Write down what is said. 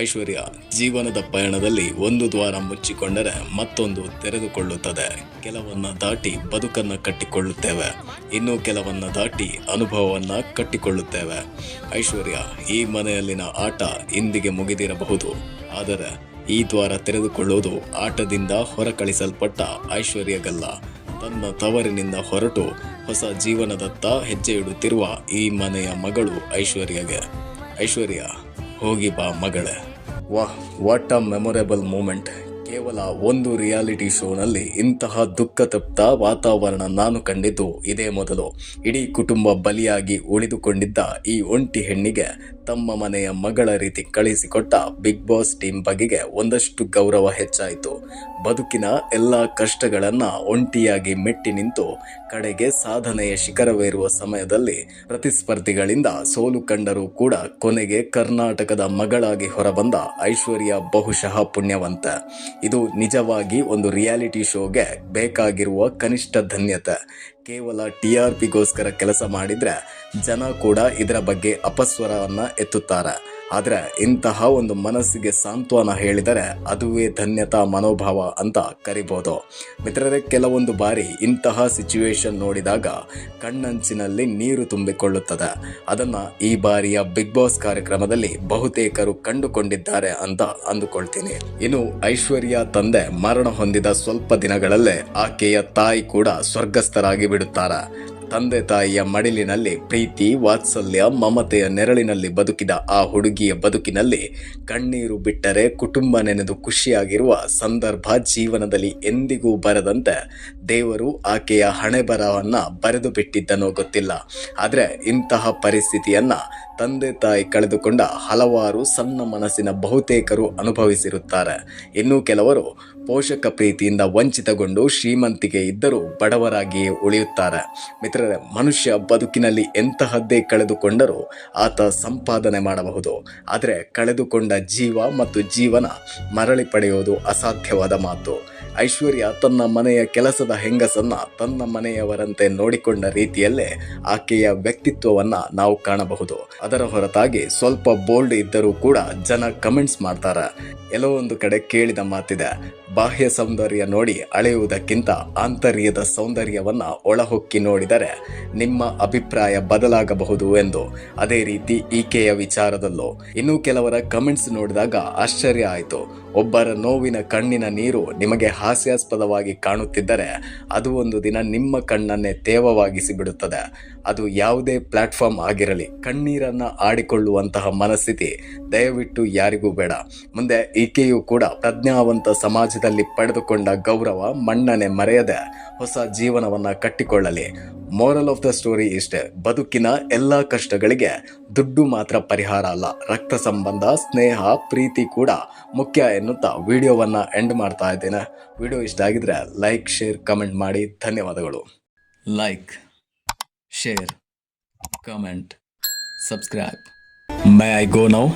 ಐಶ್ವರ್ಯ ಜೀವನದ ಪಯಣದಲ್ಲಿ ಒಂದು ದ್ವಾರ ಮುಚ್ಚಿಕೊಂಡರೆ ಮತ್ತೊಂದು ತೆರೆದುಕೊಳ್ಳುತ್ತದೆ. ಕೆಲವನ್ನ ದಾಟಿ ಬದುಕನ್ನ ಕಟ್ಟಿಕೊಳ್ಳುತ್ತೇವೆ, ಇನ್ನು ಕೆಲವನ್ನ ದಾಟಿ ಅನುಭವವನ್ನ ಕಟ್ಟಿಕೊಳ್ಳುತ್ತೇವೆ. ಐಶ್ವರ್ಯ ಈ ಮನೆಯಲ್ಲಿನ ಆಟ ಇಂದಿಗೆ ಮುಗಿದಿರಬಹುದು, ಆದರೆ ಈ ದ್ವಾರ ತೆರೆದುಕೊಳ್ಳುವುದು ಆಟದಿಂದ ಹೊರಕಳಿಸಲ್ಪಟ್ಟ ಐಶ್ವರ್ಯಗಲ್ಲ, ತನ್ನ ತವರಿನಿಂದ ಹೊರಟು ಹೊಸ ಜೀವನದತ್ತ ಹೆಜ್ಜೆ ಇಡುತ್ತಿರುವ ಈ ಮನೆಯ ಮಗಳು ಐಶ್ವರ್ಯಗೆ. ಐಶ್ವರ್ಯ, ಹೋಗಿ ಬಾ ಮಗಳೇ. ವಾಹ್, ವಾಟ್ ಅ ಮೆಮೊರೇಬಲ್ ಮೂಮೆಂಟ್. ಕೇವಲ ಒಂದು ರಿಯಾಲಿಟಿ ಶೋನಲ್ಲಿ ಇಂತಹ ದುಃಖ ತಪ್ತ ವಾತಾವರಣ ನಾನು ಕಂಡಿದ್ದು ಇದೇ ಮೊದಲು. ಇಡೀ ಕುಟುಂಬ ಬಲಿಯಾಗಿ ಉಳಿದುಕೊಂಡಿದ್ದ ಈ ಒಂಟಿ ಹೆಣ್ಣಿಗೆ ತಮ್ಮ ಮನೆಯ ಮಗಳ ರೀತಿ ಕಳಿಸಿಕೊಟ್ಟ ಬಿಗ್ ಬಾಸ್ ಟೀಮ್ ಬಗೆಗೆ ಒಂದಷ್ಟು ಗೌರವ ಹೆಚ್ಚಾಯಿತು. ಬದುಕಿನ ಎಲ್ಲ ಕಷ್ಟಗಳನ್ನ ಒಂಟಿಯಾಗಿ ಮೆಟ್ಟಿ ನಿಂತು ಕಡೆಗೆ ಸಾಧನೆಯ ಶಿಖರವೇರುವ ಸಮಯದಲ್ಲಿ ಪ್ರತಿಸ್ಪರ್ಧಿಗಳಿಂದ ಸೋಲು ಕಂಡರೂ ಕೂಡ ಕೊನೆಗೆ ಕರ್ನಾಟಕದ ಮಗಳಾಗಿ ಹೊರಬಂದ ಐಶ್ವರ್ಯ ಬಹುಶಃ ಪುಣ್ಯವಂತ. ಇದು ನಿಜವಾಗಿ ಒಂದು ರಿಯಾಲಿಟಿ ಶೋಗೆ ಬೇಕಾಗಿರುವ ಕನಿಷ್ಠ ಧನ್ಯತೆ. ಕೇವಲ TRPಗೋಸ್ಕರ ಕೆಲಸ ಮಾಡಿದ್ರೆ ಜನ ಕೂಡ ಇದರ ಬಗ್ಗೆ ಅಪಸ್ವರವನ್ನ ಎತ್ತುತ್ತಾರೆ. ಆದರೆ ಇಂತಹ ಒಂದು ಮನಸ್ಸಿಗೆ ಸಾಂತ್ವನ ಹೇಳಿದರೆ ಅದುವೇ ಧನ್ಯತಾ ಮನೋಭಾವ ಅಂತ ಕರಿಬೋದು. ಮಿತ್ರರೇ, ಕೆಲವೊಂದು ಬಾರಿ ಇಂತಹ ಸಿಚುವೇಶನ್ ನೋಡಿದಾಗ ಕಣ್ಣಂಚಿನಲ್ಲಿ ನೀರು ತುಂಬಿಕೊಳ್ಳುತ್ತದೆ. ಅದನ್ನು ಈ ಬಾರಿಯ ಬಿಗ್ ಬಾಸ್ ಕಾರ್ಯಕ್ರಮದಲ್ಲಿ ಬಹುತೇಕರು ಕಂಡುಕೊಂಡಿದ್ದಾರೆ ಅಂತ ಅಂದುಕೊಳ್ತೀನಿ. ಇನ್ನು ಐಶ್ವರ್ಯ ತಂದೆ ಮರಣ ಹೊಂದಿದ ಸ್ವಲ್ಪ ದಿನಗಳಲ್ಲೇ ಆಕೆಯ ತಾಯಿ ಕೂಡ ಸ್ವರ್ಗಸ್ಥರಾಗಿ ಬಿಡುತ್ತಾರೆ. ತಂದೆ ತಾಯಿಯ ಮಡಿಲಿನಲ್ಲಿ ಪ್ರೀತಿ, ವಾತ್ಸಲ್ಯ, ಮಮತೆಯ ನೆರಳಿನಲ್ಲಿ ಬದುಕಿದ ಆ ಹುಡುಗಿಯ ಬದುಕಿನಲ್ಲಿ ಕಣ್ಣೀರು ಬಿಟ್ಟರೆ ಕುಟುಂಬ ನೆನೆದು ಖುಷಿಯಾಗಿರುವ ಸಂದರ್ಭ ಜೀವನದಲ್ಲಿ ಎಂದಿಗೂ ಬರದಂತೆ ದೇವರು ಆಕೆಯ ಹಣೆಬರಹವನ್ನು ಬರೆದು ಬಿಟ್ಟಿದ್ದನೋ ಗೊತ್ತಿಲ್ಲ. ಆದರೆ ಇಂತಹ ಪರಿಸ್ಥಿತಿಯನ್ನ ತಂದೆ ತಾಯಿ ಕಳೆದುಕೊಂಡ ಹಲವಾರು ಸಣ್ಣ ಮನಸ್ಸಿನ ಬಹುತೇಕರು ಅನುಭವಿಸಿರುತ್ತಾರೆ. ಇನ್ನು ಕೆಲವರು ಪೋಷಕ ಪ್ರೀತಿಯಿಂದ ವಂಚಿತಗೊಂಡು ಶ್ರೀಮಂತಿಕೆ ಇದ್ದರೂ ಬಡವರಾಗಿಯೇ ಉಳಿಯುತ್ತಾರೆ. ಮಿತ್ರರೇ, ಮನುಷ್ಯ ಬದುಕಿನಲ್ಲಿ ಎಂತಹದ್ದೇ ಕಳೆದುಕೊಂಡರೂ ಆತ ಸಂಪಾದನೆ ಮಾಡಬಹುದು, ಆದರೆ ಕಳೆದುಕೊಂಡ ಜೀವ ಮತ್ತು ಜೀವನ ಮರಳಿ ಪಡೆಯುವುದು ಅಸಾಧ್ಯವಾದ ಮಾತು. ಐಶ್ವರ್ಯ ತನ್ನ ಮನೆಯ ಕೆಲಸದ ಹೆಂಗಸನ್ನ ತನ್ನ ಮನೆಯವರಂತೆ ನೋಡಿಕೊಂಡ ರೀತಿಯಲ್ಲೇ ಆಕೆಯ ವ್ಯಕ್ತಿತ್ವವನ್ನ ನಾವು ಕಾಣಬಹುದು. ಅದರ ಹೊರತಾಗಿ ಸ್ವಲ್ಪ ಬೋಲ್ಡ್ ಇದ್ದರೂ ಕೂಡ ಜನ ಕಮೆಂಟ್ಸ್ ಮಾಡ್ತಾರೆ. ಎಲ್ಲೋ ಒಂದು ಕಡೆ ಕೇಳಿದ ಮಾತಿದೆ, ಬಾಹ್ಯ ಸೌಂದರ್ಯ ನೋಡಿ ಅಳೆಯುವುದಕ್ಕಿಂತ ಆಂತರ್ಯದ ಸೌಂದರ್ಯವನ್ನ ಒಳಹೊಕ್ಕಿ ನೋಡಿದರೆ ನಿಮ್ಮ ಅಭಿಪ್ರಾಯ ಬದಲಾಗಬಹುದು ಎಂದು. ಅದೇ ರೀತಿ ಈಕೆಯ ವಿಚಾರದಲ್ಲೂ ಇನ್ನು ಕೆಲವರ ಕಮೆಂಟ್ಸ್ ನೋಡಿದಾಗ ಆಶ್ಚರ್ಯ ಆಯಿತು. ಒಬ್ಬರ ನೋವಿನ ಕಣ್ಣಿನ ನೀರು ನಿಮಗೆ ಹಾಸ್ಯಾಸ್ಪದವಾಗಿ ಕಾಣುತ್ತಿದ್ದರೆ ಅದು ಒಂದು ದಿನ ನಿಮ್ಮ ಕಣ್ಣನ್ನೇ ತೇವವಾಗಿಸಿ ಬಿಡುತ್ತದೆ. ಅದು ಯಾವುದೇ ಪ್ಲಾಟ್ಫಾರ್ಮ್ ಆಗಿರಲಿ, ಕಣ್ಣೀರನ್ನ ಆಡಿಕೊಳ್ಳುವಂತಹ ಮನಸ್ಥಿತಿ ದಯವಿಟ್ಟು ಯಾರಿಗೂ ಬೇಡ. ಮುಂದೆ ಈಕೆಯೂ ಕೂಡ ಪ್ರಜ್ಞಾವಂತ ಸಮಾಜದಲ್ಲಿ ಪಡೆದುಕೊಂಡ ಗೌರವ, ಮನ್ನಣೆ ಮರೆಯದೆ ಹೊಸ ಜೀವನವನ್ನ ಕಟ್ಟಿಕೊಳ್ಳಲಿ. ಮೋರಲ್ ಆಫ್ ದ ಸ್ಟೋರಿ ಇಷ್ಟೇ, ಬದುಕಿನ ಎಲ್ಲ ಕಷ್ಟಗಳಿಗೆ ದುಡ್ಡು ಮಾತ್ರ ಪರಿಹಾರ ಅಲ್ಲ, ರಕ್ತ ಸಂಬಂಧ, ಸ್ನೇಹ, ಪ್ರೀತಿ ಕೂಡ ಮುಖ್ಯ ಎನ್ನುತ್ತಾ ವಿಡಿಯೋವನ್ನ ಎಂಡ್ ಮಾಡ್ತಾ ಇದ್ದೇನೆ. ವಿಡಿಯೋ ಇಷ್ಟ ಆಗಿದ್ರೆ ಲೈಕ್, ಶೇರ್, ಕಮೆಂಟ್ ಮಾಡಿ. ಧನ್ಯವಾದಗಳು. Like, share, comment, subscribe. May I go now?